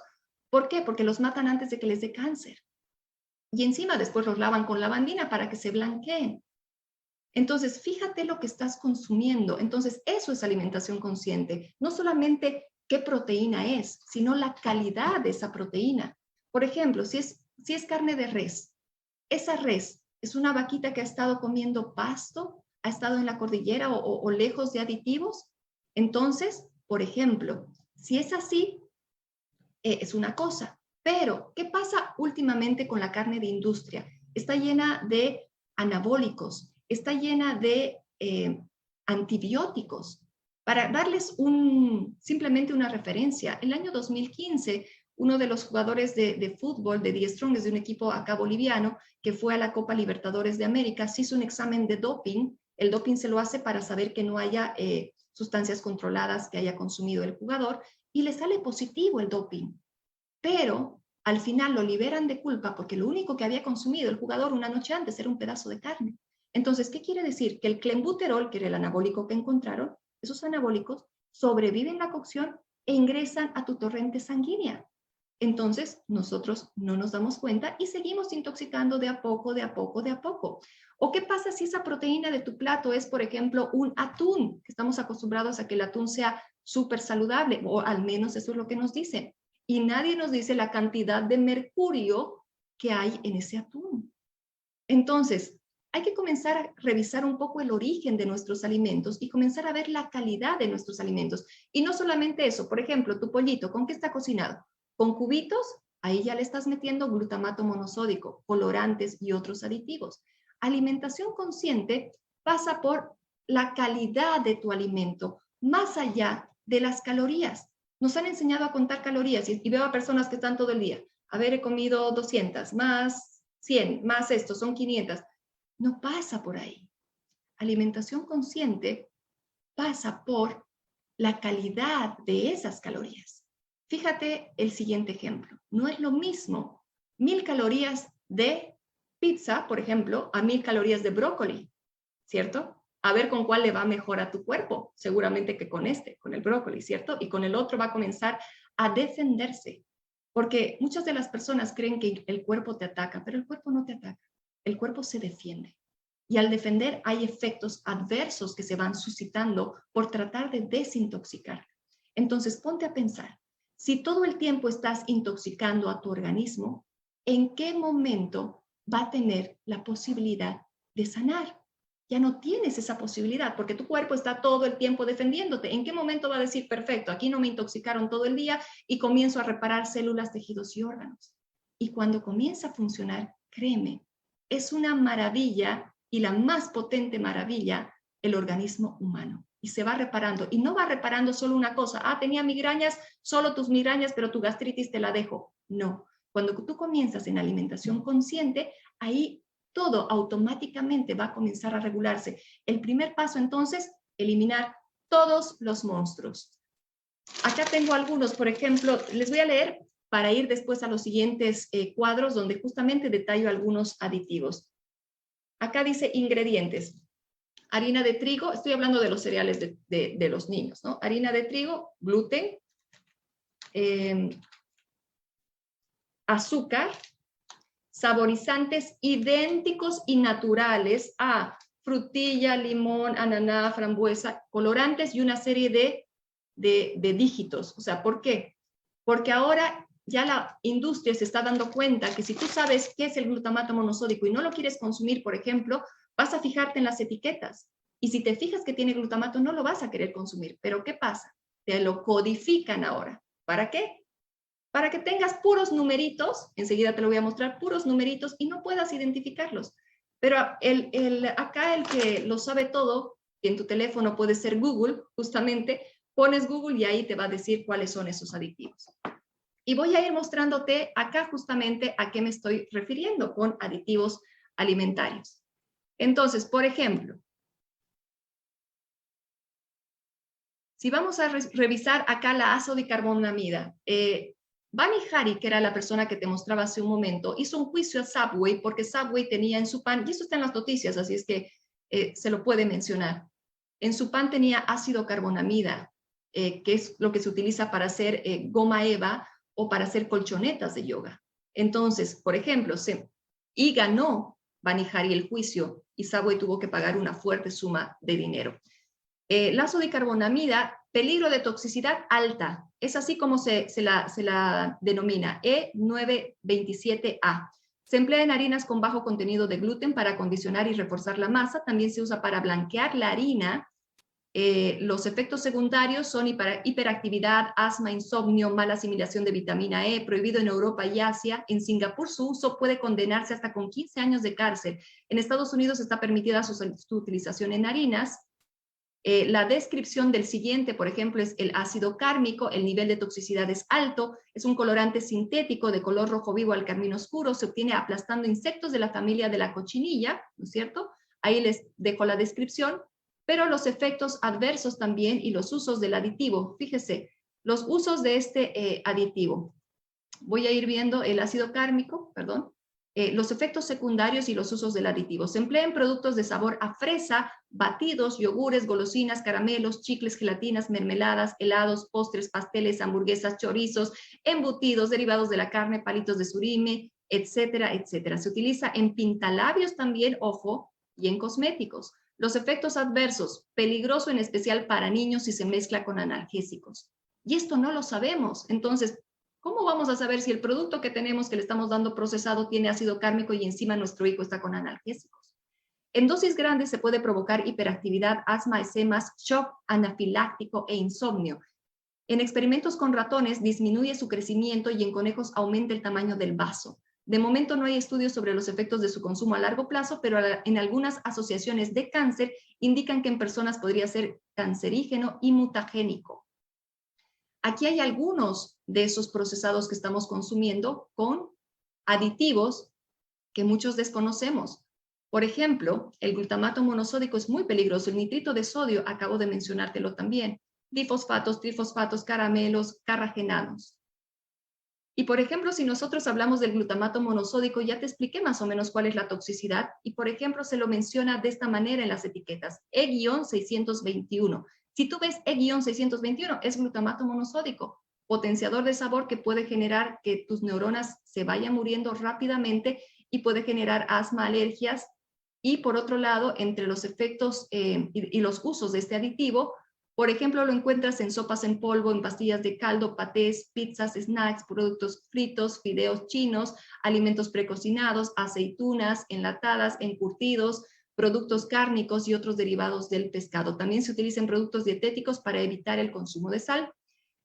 ¿Por qué? Porque los matan antes de que les dé cáncer. Y encima después los lavan con lavandina para que se blanqueen. Entonces, fíjate lo que estás consumiendo. Entonces, eso es alimentación consciente. No solamente qué proteína es, sino la calidad de esa proteína. Por ejemplo, si es carne de res, esa res es una vaquita que ha estado comiendo pasto, ha estado en la cordillera o lejos de aditivos. Entonces, por ejemplo, si es así, es una cosa. Pero, ¿qué pasa últimamente con la carne de industria? Está llena de anabólicos, está llena de antibióticos. Para darles simplemente una referencia, en el año 2015, uno de los jugadores de fútbol de The Strongest, de un equipo acá boliviano, que fue a la Copa Libertadores de América, se hizo un examen de doping. El doping se lo hace para saber que no haya sustancias controladas que haya consumido el jugador, y le sale positivo el doping. Pero al final lo liberan de culpa porque lo único que había consumido el jugador una noche antes era un pedazo de carne. Entonces, ¿qué quiere decir? Que el clenbuterol, que era el anabólico que encontraron, esos anabólicos sobreviven la cocción e ingresan a tu torrente sanguínea. Entonces, nosotros no nos damos cuenta y seguimos intoxicando de a poco, de a poco, de a poco. ¿O qué pasa si esa proteína de tu plato es, por ejemplo, un atún? Que estamos acostumbrados a que el atún sea súper saludable, o al menos eso es lo que nos dicen. Y nadie nos dice la cantidad de mercurio que hay en ese atún. Entonces, hay que comenzar a revisar un poco el origen de nuestros alimentos y comenzar a ver la calidad de nuestros alimentos. Y no solamente eso, por ejemplo, tu pollito, ¿con qué está cocinado? ¿Con cubitos? Ahí ya le estás metiendo glutamato monosódico, colorantes y otros aditivos. Alimentación consciente pasa por la calidad de tu alimento, más allá de las calorías. Nos han enseñado a contar calorías y veo a personas que están todo el día. A ver, he comido 200, más 100, más esto, son 500. No pasa por ahí. Alimentación consciente pasa por la calidad de esas calorías. Fíjate el siguiente ejemplo. No es lo mismo 1000 calorías de pizza, por ejemplo, a 1000 calorías de brócoli, ¿cierto? A ver con cuál le va mejor a tu cuerpo. Seguramente que con este, con el brócoli, ¿cierto? Y con el otro va a comenzar a defenderse. Porque muchas de las personas creen que el cuerpo te ataca, pero el cuerpo no te ataca. El cuerpo se defiende. Y al defender hay efectos adversos que se van suscitando por tratar de desintoxicar. Entonces, ponte a pensar, si todo el tiempo estás intoxicando a tu organismo, ¿en qué momento va a tener la posibilidad de sanar? Ya no tienes esa posibilidad porque tu cuerpo está todo el tiempo defendiéndote. ¿En qué momento va a decir, perfecto, aquí no me intoxicaron todo el día y comienzo a reparar células, tejidos y órganos? Y cuando comienza a funcionar, créeme, es una maravilla y la más potente maravilla, el organismo humano. Y se va reparando. Y no va reparando solo una cosa. Ah, tenía migrañas, solo tus migrañas, pero tu gastritis te la dejo. No. Cuando tú comienzas en alimentación consciente, ahí todo automáticamente va a comenzar a regularse. El primer paso, entonces, eliminar todos los monstruos. Acá tengo algunos, por ejemplo, les voy a leer para ir después a los siguientes cuadros donde justamente detallo algunos aditivos. Acá dice ingredientes. Harina de trigo, estoy hablando de los cereales de los niños, ¿no? Harina de trigo, gluten, azúcar, saborizantes idénticos y naturales a frutilla, limón, ananá, frambuesa, colorantes y una serie de dígitos. O sea, ¿por qué? Porque ahora ya la industria se está dando cuenta que si tú sabes qué es el glutamato monosódico y no lo quieres consumir, por ejemplo, vas a fijarte en las etiquetas. Y si te fijas que tiene glutamato, no lo vas a querer consumir. Pero ¿qué pasa? Te lo codifican ahora. ¿Para qué? Para que tengas puros numeritos, enseguida te lo voy a mostrar, puros numeritos y no puedas identificarlos. Pero acá el que lo sabe todo, que en tu teléfono puede ser Google, justamente, pones Google y ahí te va a decir cuáles son esos aditivos. Y voy a ir mostrándote acá justamente a qué me estoy refiriendo con aditivos alimentarios. Entonces, por ejemplo, si vamos a revisar acá la azodicarbonamida, Bani Hari, que era la persona que te mostraba hace un momento, hizo un juicio a Subway porque Subway tenía en su pan, y eso está en las noticias, así es que se lo puede mencionar, en su pan tenía ácido carbonamida, que es lo que se utiliza para hacer goma eva o para hacer colchonetas de yoga. Entonces, por ejemplo, y ganó Bani Hari el juicio y Subway tuvo que pagar una fuerte suma de dinero. La azodicarbonamida, peligro de toxicidad alta, es así como se la denomina, E927A. Se emplea en harinas con bajo contenido de gluten para acondicionar y reforzar la masa. También se usa para blanquear la harina. Los efectos secundarios son hiperactividad, asma, insomnio, mala asimilación de vitamina E, prohibido en Europa y Asia. En Singapur su uso puede condenarse hasta con 15 años de cárcel. En Estados Unidos está permitida su utilización en harinas. La descripción del siguiente, por ejemplo, es el ácido cármico, el nivel de toxicidad es alto, es un colorante sintético de color rojo vivo al carmín oscuro, se obtiene aplastando insectos de la familia de la cochinilla, ¿no es cierto? Ahí les dejo la descripción, pero los efectos adversos también y los usos del aditivo. Fíjese, los usos de este aditivo. Voy a ir viendo el ácido cármico, perdón. los efectos secundarios y los usos del aditivo. Se emplea en productos de sabor a fresa, batidos, yogures, golosinas, caramelos, chicles, gelatinas, mermeladas, helados, postres, pasteles, hamburguesas, chorizos, embutidos, derivados de la carne, palitos de surimi, etcétera, etcétera. Se utiliza en pintalabios también, ojo, y en cosméticos. Los efectos adversos, peligroso en especial para niños si se mezcla con analgésicos. Y esto no lo sabemos. Entonces, ¿cómo vamos a saber si el producto que tenemos que le estamos dando procesado tiene ácido cárnico y encima nuestro hijo está con analgésicos? En dosis grandes se puede provocar hiperactividad, asma, esemas, shock anafiláctico e insomnio. En experimentos con ratones disminuye su crecimiento y en conejos aumenta el tamaño del vaso. De momento no hay estudios sobre los efectos de su consumo a largo plazo, pero en algunas asociaciones de cáncer indican que en personas podría ser cancerígeno y mutagénico. Aquí hay algunos de esos procesados que estamos consumiendo con aditivos que muchos desconocemos. Por ejemplo, el glutamato monosódico es muy peligroso. El nitrito de sodio, acabo de mencionártelo también. Difosfatos, trifosfatos, caramelos, carragenanos. Y por ejemplo, si nosotros hablamos del glutamato monosódico, ya te expliqué más o menos cuál es la toxicidad y por ejemplo se lo menciona de esta manera en las etiquetas, E-621. Si tú ves E-621, es glutamato monosódico, potenciador de sabor que puede generar que tus neuronas se vayan muriendo rápidamente y puede generar asma, alergias. Y por otro lado, entre los efectos y los usos de este aditivo, por ejemplo, lo encuentras en sopas en polvo, en pastillas de caldo, patés, pizzas, snacks, productos fritos, fideos chinos, alimentos precocinados, aceitunas, enlatadas, encurtidos, productos cárnicos y otros derivados del pescado. También se utilizan productos dietéticos para evitar el consumo de sal.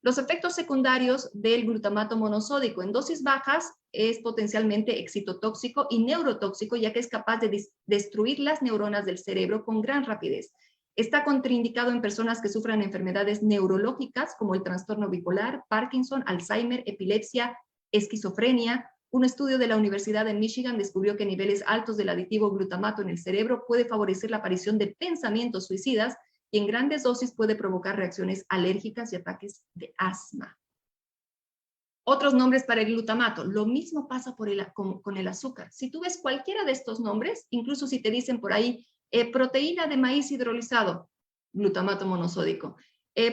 Los efectos secundarios del glutamato monosódico en dosis bajas es potencialmente excitotóxico y neurotóxico, ya que es capaz de destruir las neuronas del cerebro con gran rapidez. Está contraindicado en personas que sufran enfermedades neurológicas como el trastorno bipolar, Parkinson, Alzheimer, epilepsia, esquizofrenia. Un estudio de la Universidad de Michigan descubrió que niveles altos del aditivo glutamato en el cerebro puede favorecer la aparición de pensamientos suicidas y en grandes dosis puede provocar reacciones alérgicas y ataques de asma. Otros nombres para el glutamato. Lo mismo pasa con el azúcar. Si tú ves cualquiera de estos nombres, incluso si te dicen por ahí proteína de maíz hidrolizado, glutamato monosódico.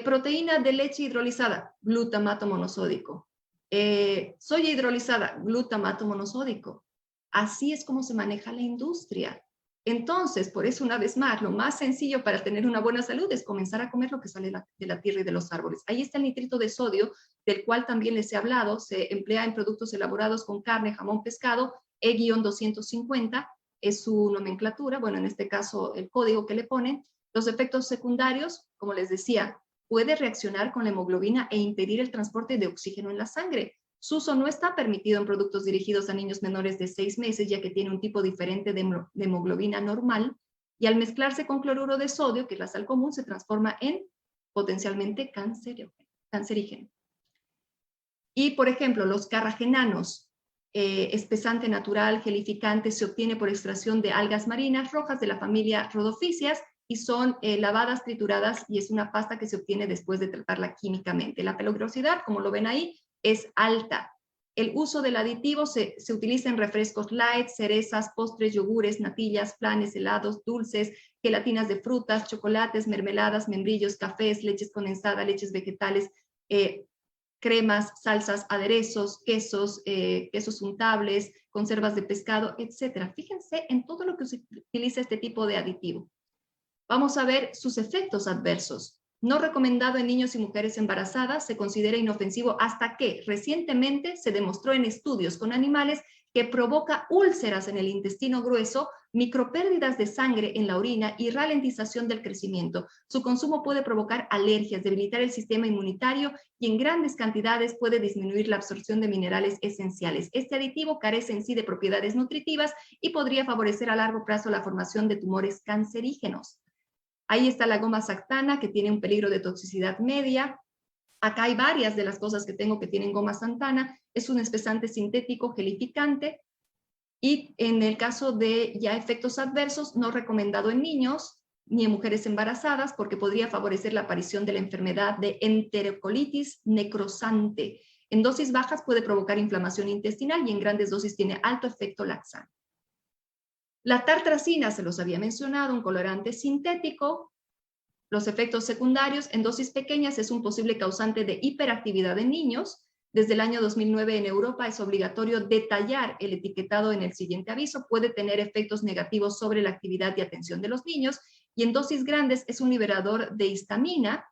Proteína de leche hidrolizada, glutamato monosódico. Soya hidrolizada, glutamato monosódico. Así es como se maneja la industria. Entonces, por eso una vez más, lo más sencillo para tener una buena salud es comenzar a comer lo que sale de la tierra y de los árboles. Ahí está el nitrito de sodio, del cual también les he hablado, se emplea en productos elaborados con carne, jamón, pescado, E-250, es su nomenclatura, bueno, en este caso el código que le ponen. Los efectos secundarios, como les decía, puede reaccionar con la hemoglobina e impedir el transporte de oxígeno en la sangre. Su uso no está permitido en productos dirigidos a niños menores de 6 meses, ya que tiene un tipo diferente de hemoglobina normal, y al mezclarse con cloruro de sodio, que es la sal común, se transforma en potencialmente cancerígeno. Y, por ejemplo, los carragenanos, espesante natural, gelificante, se obtiene por extracción de algas marinas rojas de la familia Rhodophysias y son lavadas, trituradas y es una pasta que se obtiene después de tratarla químicamente. La peligrosidad, como lo ven ahí, es alta. El uso del aditivo se utiliza en refrescos light, cerezas, postres, yogures, natillas, flanes, helados, dulces, gelatinas de frutas, chocolates, mermeladas, membrillos, cafés, leches condensadas, leches vegetales, cremas, salsas, aderezos, quesos, quesos untables, conservas de pescado, etc. Fíjense en todo lo que se utiliza este tipo de aditivo. Vamos a ver sus efectos adversos. No recomendado en niños y mujeres embarazadas, se considera inofensivo hasta que recientemente se demostró en estudios con animales que provoca úlceras en el intestino grueso, micropérdidas de sangre en la orina y ralentización del crecimiento. Su consumo puede provocar alergias, debilitar el sistema inmunitario y en grandes cantidades puede disminuir la absorción de minerales esenciales. Este aditivo carece en sí de propiedades nutritivas y podría favorecer a largo plazo la formación de tumores cancerígenos. Ahí está la goma xantana, que tiene un peligro de toxicidad media. Acá hay varias de las cosas que tengo que tienen goma xantana. Es un espesante sintético gelificante. Y en el caso de ya efectos adversos, no recomendado en niños ni en mujeres embarazadas, porque podría favorecer la aparición de la enfermedad de enterocolitis necrosante. En dosis bajas puede provocar inflamación intestinal y en grandes dosis tiene alto efecto laxante. La tartrazina, se los había mencionado, un colorante sintético. Los efectos secundarios en dosis pequeñas es un posible causante de hiperactividad en niños. Desde el año 2009 en Europa es obligatorio detallar el etiquetado en el siguiente aviso. Puede tener efectos negativos sobre la actividad y atención de los niños. Y en dosis grandes es un liberador de histamina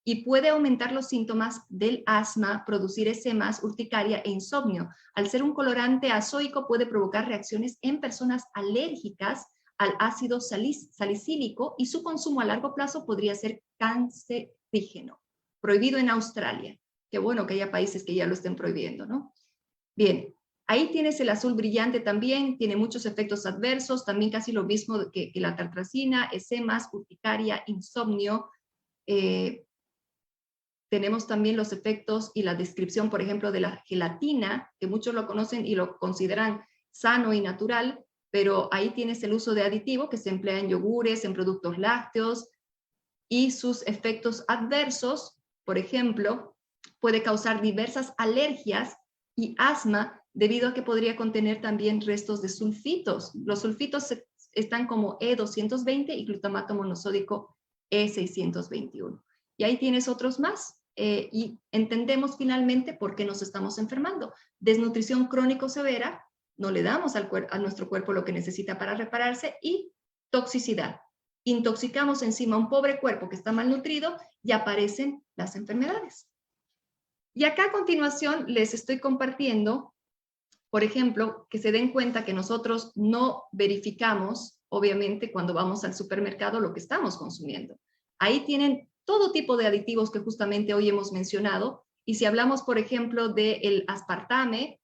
y puede aumentar los síntomas del asma, producir esemas, urticaria e insomnio. Al ser un colorante azoico puede provocar reacciones en personas alérgicas al ácido salicílico y su consumo a largo plazo podría ser cancerígeno. Prohibido en Australia. Qué bueno que haya países que ya lo estén prohibiendo, ¿no? Bien, ahí tienes el azul brillante también, tiene muchos efectos adversos, también casi lo mismo que la tartrazina, esemas, urticaria, insomnio. Tenemos también los efectos y la descripción, por ejemplo, de la gelatina, que muchos lo conocen y lo consideran sano y natural, pero ahí tienes el uso de aditivo que se emplea en yogures, en productos lácteos, y sus efectos adversos, por ejemplo, puede causar diversas alergias y asma debido a que podría contener también restos de sulfitos. Los sulfitos están como E220 y glutamato monosódico E621. Y ahí tienes otros más. Y entendemos finalmente por qué nos estamos enfermando. Desnutrición crónico severa, no le damos a nuestro cuerpo lo que necesita para repararse, y toxicidad. Intoxicamos encima a un pobre cuerpo que está malnutrido y aparecen las enfermedades. Y acá a continuación les estoy compartiendo, por ejemplo, que se den cuenta que nosotros no verificamos, obviamente, cuando vamos al supermercado lo que estamos consumiendo. Ahí tienen todo tipo de aditivos que justamente hoy hemos mencionado. Y si hablamos, por ejemplo, del aspartame,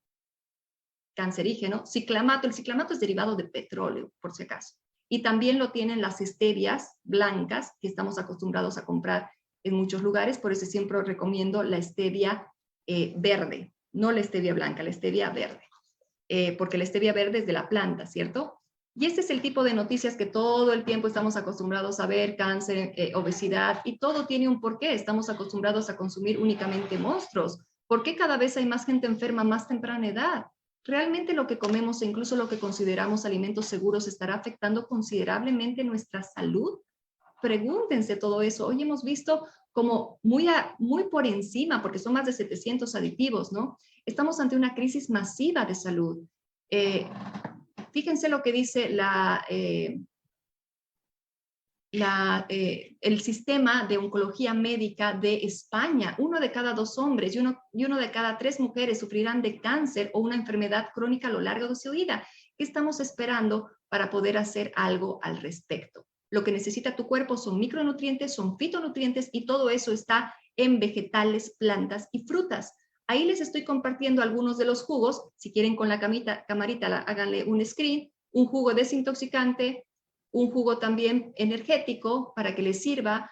cancerígeno, ciclamato, el ciclamato es derivado de petróleo, por si acaso. Y también lo tienen las stevias blancas, que estamos acostumbrados a comprar en muchos lugares, por eso siempre recomiendo la stevia verde, no la stevia blanca, la stevia verde, porque la stevia verde es de la planta, ¿cierto? Y este es el tipo de noticias que todo el tiempo estamos acostumbrados a ver, cáncer, obesidad, y todo tiene un porqué. Estamos acostumbrados a consumir únicamente monstruos. ¿Por qué cada vez hay más gente enferma a más temprana edad? ¿Realmente lo que comemos e incluso lo que consideramos alimentos seguros estará afectando considerablemente nuestra salud? Pregúntense todo eso. Hoy hemos visto como muy por encima, porque son más de 700 aditivos, ¿no? Estamos ante una crisis masiva de salud. Fíjense lo que dice el sistema de oncología médica de España. 1 de cada 2 hombres y uno de cada 3 mujeres sufrirán de cáncer o una enfermedad crónica a lo largo de su vida. ¿Qué estamos esperando para poder hacer algo al respecto? Lo que necesita tu cuerpo son micronutrientes, son fitonutrientes, y todo eso está en vegetales, plantas y frutas. Ahí les estoy compartiendo algunos de los jugos. Si quieren con la camarita, háganle un screen. Un jugo desintoxicante, un jugo también energético para que les sirva,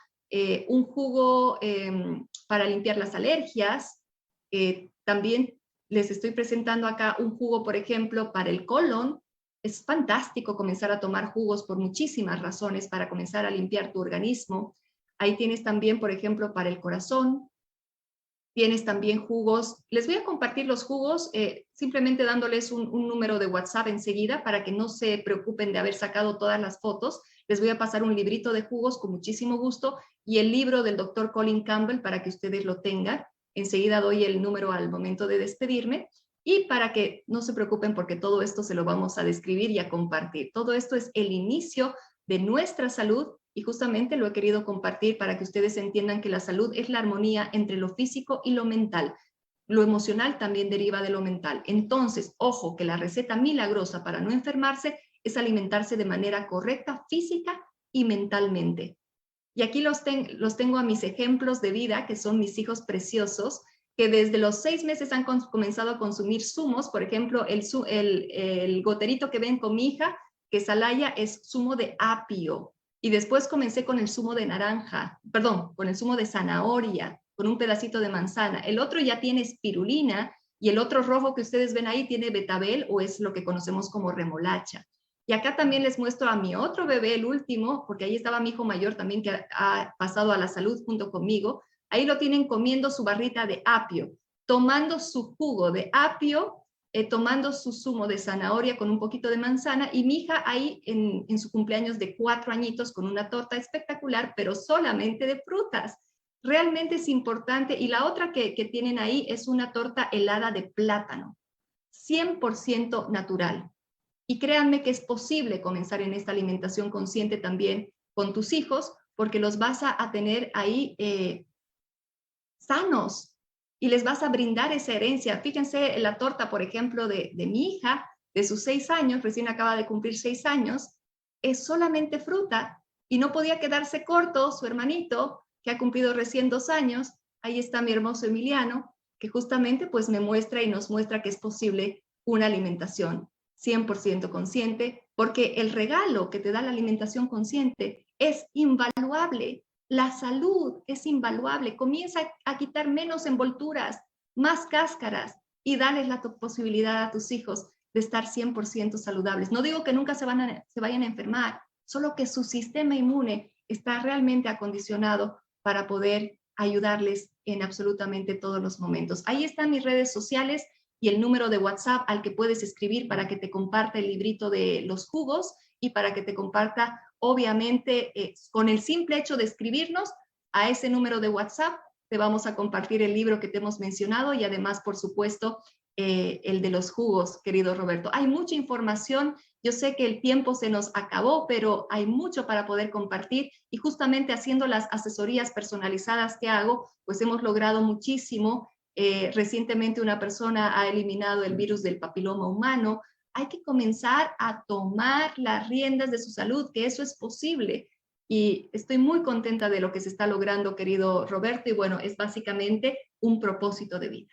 un jugo para limpiar las alergias. También les estoy presentando acá un jugo, por ejemplo, para el colon. Es fantástico comenzar a tomar jugos por muchísimas razones para comenzar a limpiar tu organismo. Ahí tienes también, por ejemplo, para el corazón. Tienes también jugos. Les voy a compartir los jugos simplemente dándoles un número de WhatsApp enseguida para que no se preocupen de haber sacado todas las fotos. Les voy a pasar un librito de jugos con muchísimo gusto y el libro del doctor Colin Campbell para que ustedes lo tengan. Enseguida doy el número al momento de despedirme y para que no se preocupen porque todo esto se lo vamos a describir y a compartir. Todo esto es el inicio de nuestra salud. Y justamente lo he querido compartir para que ustedes entiendan que la salud es la armonía entre lo físico y lo mental. Lo emocional también deriva de lo mental. Entonces, ojo, que la receta milagrosa para no enfermarse es alimentarse de manera correcta, física y mentalmente. Y aquí los tengo a mis ejemplos de vida, que son mis hijos preciosos, que desde los 6 meses han comenzado a consumir zumos. Por ejemplo, el goterito que ven con mi hija, que es Alaya, es zumo de apio. Y después comencé con el zumo de naranja, perdón, con el zumo de zanahoria, con un pedacito de manzana. El otro ya tiene espirulina y el otro rojo que ustedes ven ahí tiene betabel, o es lo que conocemos como remolacha. Y acá también les muestro a mi otro bebé, el último, porque ahí estaba mi hijo mayor también que ha pasado a la salud junto conmigo. Ahí lo tienen comiendo su barrita de apio. tomando su jugo de apio, tomando su zumo de zanahoria con un poquito de manzana, y mi hija ahí en su cumpleaños de 4 añitos con una torta espectacular, pero solamente de frutas. Realmente es importante. Y la otra que tienen ahí es una torta helada de plátano, 100% natural. Y créanme que es posible comenzar en esta alimentación consciente también con tus hijos, porque los vas a tener ahí sanos y les vas a brindar esa herencia. Fíjense la torta, por ejemplo, de mi hija, de sus 6 años, recién acaba de cumplir 6 años, es solamente fruta y no podía quedarse corto su hermanito, que ha cumplido recién 2 años. Ahí está mi hermoso Emiliano, que justamente pues me muestra y nos muestra que es posible una alimentación 100% consciente, porque el regalo que te da la alimentación consciente es invaluable. La salud es invaluable. Comienza a quitar menos envolturas, más cáscaras, y darles la posibilidad a tus hijos de estar 100% saludables. No digo que nunca se vayan a enfermar, solo que su sistema inmune está realmente acondicionado para poder ayudarles en absolutamente todos los momentos. Ahí están mis redes sociales y el número de WhatsApp al que puedes escribir para que te comparta el librito de los jugos y para que te comparta, obviamente, con el simple hecho de escribirnos a ese número de WhatsApp, te vamos a compartir el libro que te hemos mencionado y además, por supuesto, el de los jugos, querido Roberto. Hay mucha información. Yo sé que el tiempo se nos acabó, pero hay mucho para poder compartir, y justamente haciendo las asesorías personalizadas que hago, pues hemos logrado muchísimo. Recientemente una persona ha eliminado el virus del papiloma humano. Hay que comenzar a tomar las riendas de su salud, que eso es posible. Y estoy muy contenta de lo que se está logrando, querido Roberto, y bueno, es básicamente un propósito de vida.